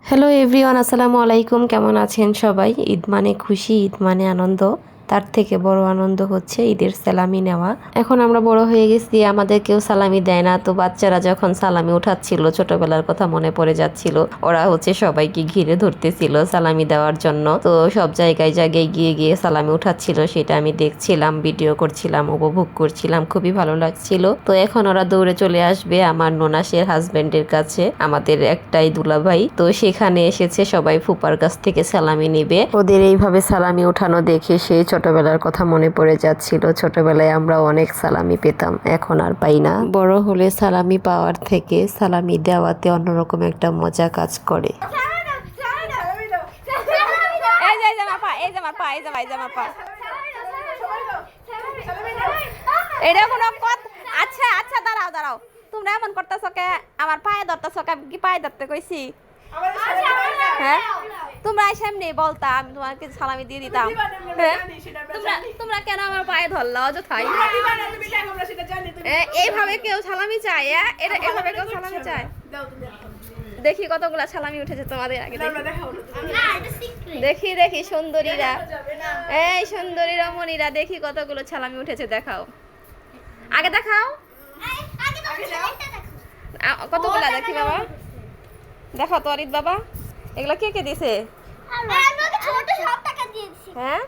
Hello everyone, আসসালামু আলাইকুম। কেমন আছেন সবাই? ঈদ মানে খুশি, ঈদ মানে আনন্দ। তার থেকে বড় আনন্দ হচ্ছে ঈদের সালামি নেওয়া। এখন আমরা বড় হয়ে গেছি, আমাদের কেউ সালামি দেয় না। তো বাচ্চারা যখন সালামি উঠাচ্ছিল, ছোটবেলার কথা মনে পড়ে যাচ্ছিল। ওরা সবাইকে ঘিরে ধরতেছিল সালামি দেওয়ার জন্য। তো সব জায়গায় জায়গায় গিয়ে গিয়ে সালামি উঠাচ্ছিল, সেটা আমি দেখছিলাম, ভিডিও করছিলাম, উপভোগ করছিলাম, খুবই ভালো লাগছিল। তো এখন ওরা দৌড়ে চলে আসবে আমার ননাসের হাজবেন্ডের কাছে, আমাদের একটাই দুলাভাই। তো সেখানে এসেছে, সবাই ফুপার কাছ থেকে সালামি নেবে। ওদের এইভাবে সালামি উঠানো দেখে সেই ছোটবেলার কথা মনে পড়ে যাচ্ছিল। ছোটবেলায় আমরা অনেক সালামি পেতাম, এখন আর পাই না। বড় হলে সালামি পাওয়ার থেকে সালামি দেওয়াতে অন্যরকম একটা মজা কাজ করে। আচ্ছা আচ্ছা, দাঁড়াও দাঁড়াও, তোমরা এমন করতেছো কে? আমার পায়ে ধরতেছো কে? কি পায়ে ধরতে কইছি? হ্যাঁ, তোমরা সামনে বলতা, আমি তোমাকে সালামি দিয়ে দিতাম। হ্যাঁ, তোমরা কেন আমার পায়ে ধরলো অযথাই? এইভাবে কেউ সালামি চায়? এটা এভাবে কেউ সালামি চায়? দেখি কতগুলা সালামি উঠেছে তোমাদের আগে। দেখি দেখি সুন্দরীরা, এই সুন্দরী রমণীরা, দেখি কতগুলো সালামি উঠেছে, দেখাও আগে, দেখাও কতগুলা। দেখি বাবা, দেখো তো অরিত বাবা, এগুলো কে কে দিছে? হ্যাঁ,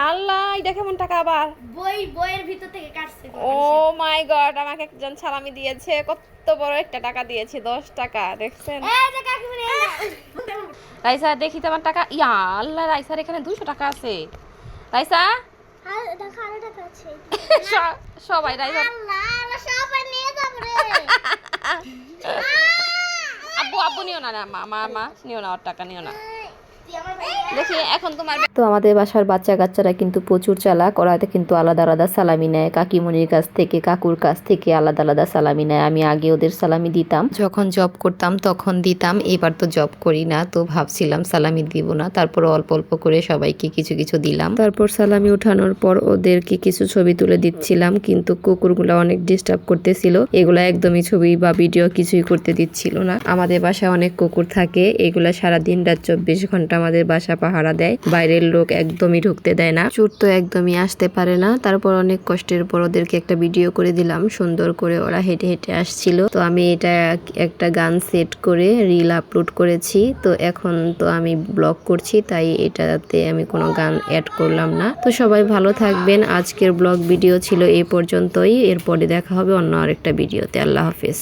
আল্লাহ, এটা কেমন টাকা আবার? বইয়ের ভিতর থেকে কাটছে। ও মাই গড, আমাকে একজন সালামি দিয়েছে, কত বড় একটা টাকা দিয়েছে, 10 টাকা। দেখছেন রাইসা? দেখি তোমার টাকা। ইয়া আল্লাহ, রাইসার এখানে 200 টাকা আছে। রাইসা, সবাই রাইসা, আব্বু আব্বু নিও না, মা নিও না, ওর টাকা নিও না। দেখি এখন তোমার। তো আমাদের বাসার বাচ্চা কাচ্চারা কিন্তু প্রচুর চালাক, ওরা কিন্তু আলাদা আলাদা সালামি নেয়। কাকিমণির কাছ থেকে, কাকুর কাছ থেকে আলাদা আলাদা সালামি নেয়। আমি আগে ওদের সালামি দিতাম, যখন জব করতাম তখন দিতাম। এবার তো জব করি না, তো ভাবছিলাম সালামি দিব না। তারপর অল্প অল্প করে সবাইকে কিছু কিছু দিলাম। তারপর সালামি উঠানোর পর ওদেরকে কিছু ছবি তুলে দিচ্ছিলাম, কিন্তু কুকুরগুলো অনেক ডিস্টার্ব করতেছিল। এগুলা একদমই ছবি বা ভিডিও কিছুই করতে দিচ্ছিল না। আমাদের বাসায় অনেক কুকুর থাকে, এগুলা সারাদিন রাত 24 ঘন্টা আমাদের বাসা পাহারা দেয়। বাইরের লোক একদমই ঢুকতে দেয় না, চোর তো একদমই আসতে পারে না। তারপর অনেক কষ্টের পর ওদেরকে একটা ভিডিও করে দিলাম, সুন্দর করে ওরা হেঁটে হেঁটে আসছিল। তো আমি এটা একটা গান সেট করে রিল আপলোড করেছি। তো এখন তো আমি ব্লগ করছি, তাই এটাতে আমি কোনো গান অ্যাড করলাম না। তো সবাই ভালো থাকবেন। আজকের ব্লগ ভিডিও ছিল এই পর্যন্তই, এরপরে দেখা হবে অন্য আরেকটা ভিডিওতে। আল্লাহ হাফেজ।